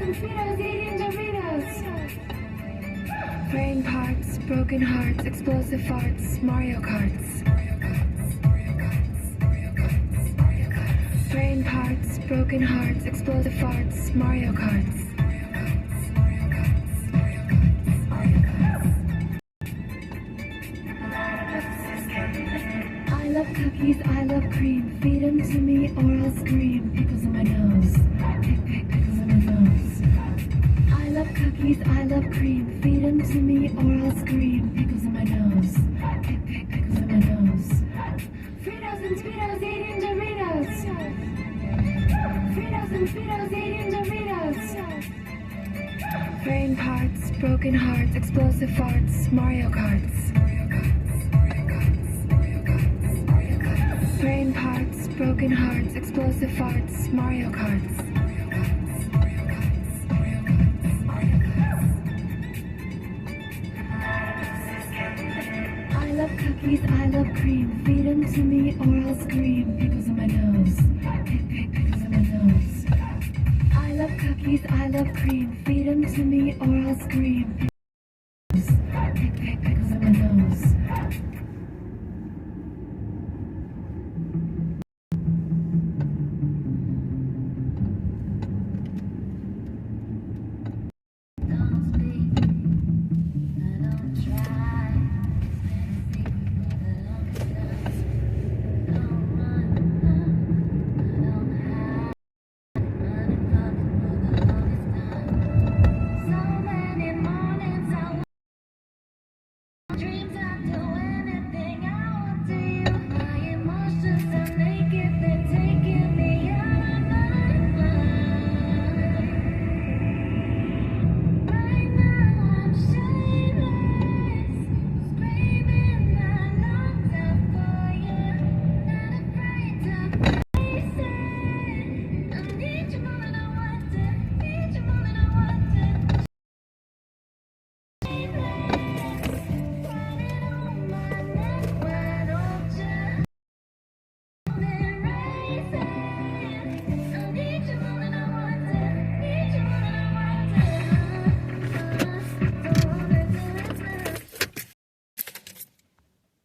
and Fritos eating Doritos. Brain parts, broken hearts, explosive farts, Mario Karts. Brain parts, broken hearts, explosive farts, Mario Karts. I love cookies, I love cream. Feed them to me or I'll scream. Pickles in my nose. Pickles in my nose. I love cookies, I love cream. Feed them to me or I'll scream. Pickles in my nose. Pickles in my nose. Fritos and Fritos eating Doritos. Fritos and Fritos eating Doritos. Brain parts, broken hearts, explosive farts, Mario Karts. Brain parts, broken hearts, explosive farts, Mario Karts. I love cookies, I love cream. Feed them to me or I'll scream. Pickles in my nose. Pickles in my nose. I love cookies, I love cream. Feed them to me or I'll scream. Pickles in my